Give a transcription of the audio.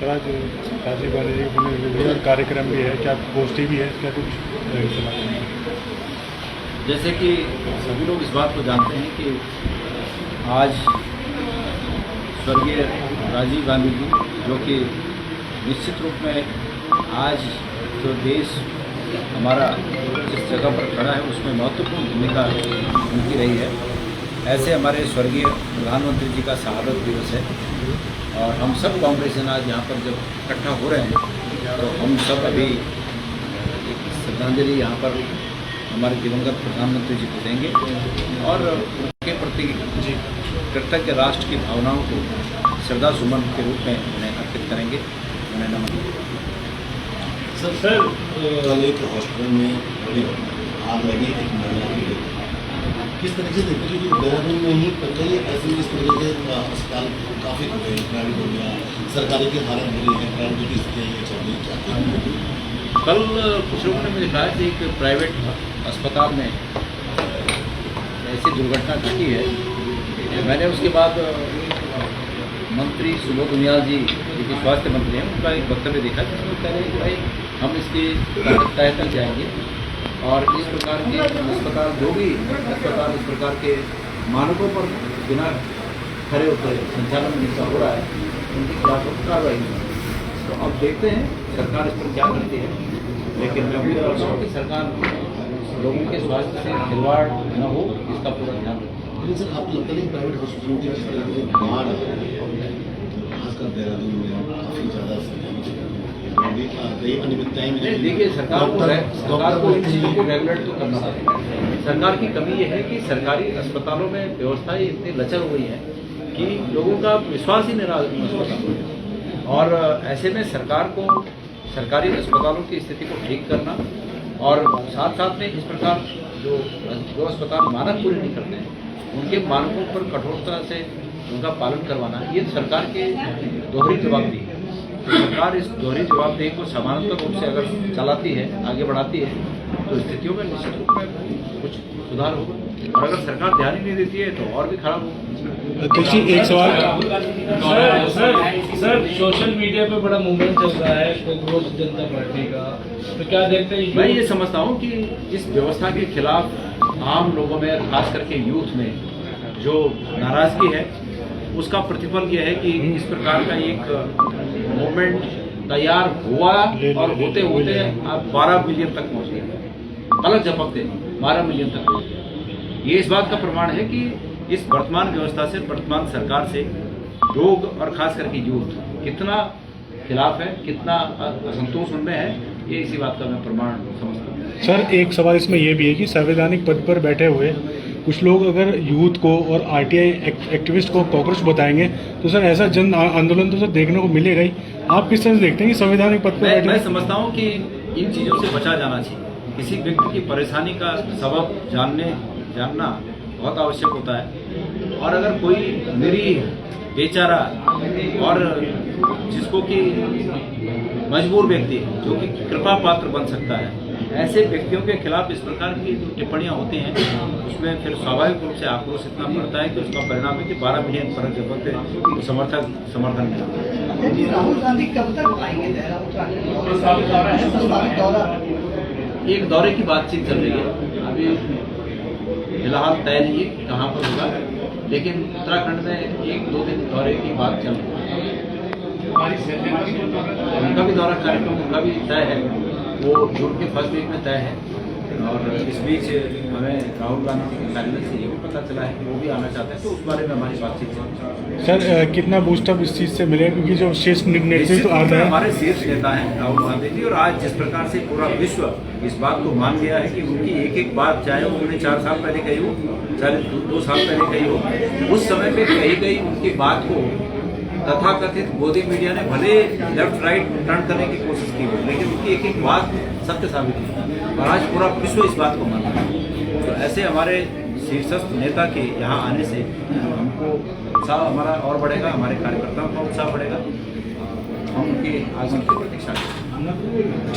Sir आज राजीव गांधी जी का कार्यक्रम भी है, क्या गोष्ठी भी है, क्या कुछ सलाह? जैसे कि सभी लोग इस बात को जानते हैं कि आज स्वर्गीय राजीव गांधी जी, जो कि निश्चित रूप में आज जो देश हमारा जिस जगह पर खड़ा है उसमें महत्वपूर्ण भूमिका उनकी रही है। ऐसे हमारे स्वर्गीय प्रधानमंत्री जी का शहादत दिवस है और हम सब कांग्रेसियन आज यहाँ पर जब इकट्ठा हो रहे हैं तो हम सब अभी एक श्रद्धांजलि यहाँ पर हमारे दिवंगत प्रधानमंत्री जी को देंगे और उनके प्रति कृतज्ञ राष्ट्र की भावनाओं को श्रद्धा सुमन के रूप में उन्हें अर्पित करेंगे, उन्हें नमन। सर एक हॉस्पिटल में बड़ी आग लगी एक महिला की, किस तरीके से देखते हैं कि देहरादून में ही कई ऐसे इस तरीके के अस्पताल काफ़ी हो गए, प्राइवेट हो गया, सरकारी की हालत बुरी है, प्राइवेट की स्थितियाँ ये चल रही है। कल कुछ लोगों ने मुझे कहा कि एक प्राइवेट अस्पताल में ऐसी दुर्घटना घटी है। मैंने उसके बाद मंत्री सुबोध उनियाल जी, जो कि स्वास्थ्य मंत्री हैं, उनका एक वक्तव्य देखा जिसमें कह रहे हैं कि भाई हम इसकी तय तक जाएंगे और इस प्रकार के अस्पताल जो भी अस्पताल इस प्रकार के मानकों पर बिना खड़े होते संचालन जिनका हो रहा है उनके खिलाफ कार्रवाई होगी। तो अब देखते हैं सरकार इस पर क्या करती है, लेकिन मैं उम्मीद रखता हूँ कि सरकार लोगों के स्वास्थ्य से खिलवाड़ न हो इसका पूरा ध्यान रखें। लेकिन सर आप लगता नहीं प्राइवेट हॉस्पिटलों की जिस तरीके से बाढ़ खासकर देहरादून में काफ़ी ज़्यादा देखिए सरकार को इन चीज़ों को रेगुलेट तो करना पड़ेगा। सरकार की कमी ये है कि सरकारी अस्पतालों में व्यवस्थाएं इतनी लचर हो गई हैं कि लोगों का विश्वास ही नहीं रहा अस्पताल में, और ऐसे में सरकार को सरकारी अस्पतालों की स्थिति को ठीक करना और साथ साथ में इस प्रकार जो अस्पताल मानक पूरे नहीं करते हैं उनके मानकों पर कठोरता से उनका पालन करवाना, ये सरकार के दोहरी जवाबदेही है। तो सरकार इस दोहरी जवाबदेही को समानांतर रूप से अगर चलाती है, आगे बढ़ाती है, तो स्थितियों में निश्चित रूप में कुछ सुधार होगा, और अगर सरकार ध्यान ही नहीं देती है तो और भी खराब होगा। देखिए एक सवाल सर सोशल मीडिया पे बड़ा मूवमेंट चल रहा है कांग्रेस जनता पार्टी का, तो क्या देखते हैं? मैं ये समझता हूँ कि इस व्यवस्था के खिलाफ आम लोगों में, खास करके यूथ में जो नाराजगी है, उसका प्रतिफल यह है कि इस प्रकार का एक मूवमेंट तैयार हुआ और होते होते अब 12 मिलियन तक पहुँच गया, पलक झपकते 12 मिलियन तक पहुँच गया। ये इस बात का प्रमाण है कि इस वर्तमान व्यवस्था से, वर्तमान सरकार से लोग और खास करके यूथ कितना खिलाफ है, कितना असंतोष उनमें है, ये इसी बात का मैं प्रमाण समझता हूँ। सर एक सवाल इसमें यह भी है कि संवैधानिक पद पर बैठे हुए कुछ लोग अगर यूथ को और आरटीआई एक्टिविस्ट को कॉकरोच बताएंगे तो सर ऐसा जन आंदोलन तो सर देखने को मिलेगा ही। आप किस तरह से देखते हैं कि संवैधानिक पद पर बैठे? मैं समझता हूँ कि इन चीज़ों से बचा जाना चाहिए। किसी व्यक्ति की परेशानी का सबब जानना बहुत आवश्यक होता है, और अगर कोई निरीह बेचारा और जिसको कि मजबूर व्यक्ति जो कि कृपा पात्र बन सकता है, ऐसे व्यक्तियों के खिलाफ इस प्रकार की जो टिप्पणियां होती हैं उसमें फिर स्वाभाविक रूप से आक्रोश इतना बढ़ता है कि उसका परिणाम है कि 12 मिलियन फर्क जब बनते तो समर्थन मिला। राहुल गांधी कब तक आएंगे एक दौरे की बातचीत चल रही है, अभी फिलहाल तय नहीं है कि कहाँ पर होगा, लेकिन उत्तराखंड में 1-2 दिन दौरे की बात चल रही है। उनका भी दौरा कार्यक्रम उनका भी तय है, वो जून के फर्स्ट वीक में तय है, और इस बीच हमें राहुल गांधी के कार्यालय से ये भी पता चला है कि वो भी आना चाहते हैं, तो उस बारे में हमारी बातचीत चल रही है। सर कितना बूस्टअप इस चीज़ से मिलेगा, क्योंकि जो शीर्ष नेतृत्व तो आता है, हमारे शीर्ष नेता हैं राहुल गांधी जी, और आज जिस प्रकार से पूरा विश्व इस बात को मान गया है कि उनकी एक बात, चाहे उन्होंने 4 साल पहले कही हो, चाहे 2 साल पहले कही हो, उस समय पे कही गई उनकी बात को तथाकथित मोदी मीडिया ने भले लेफ्ट राइट टर्न करने की कोशिश की, लेकिन उनकी एक बात सत्य साबित हुई और आज पूरा विश्व इस बात को मानता है। तो ऐसे हमारे शीर्षस्थ नेता के यहाँ आने से हमको उत्साह हमारा और बढ़ेगा, हमारे कार्यकर्ताओं का उत्साह बढ़ेगा, हम उनके आगमन की प्रतीक्षा करेंगे।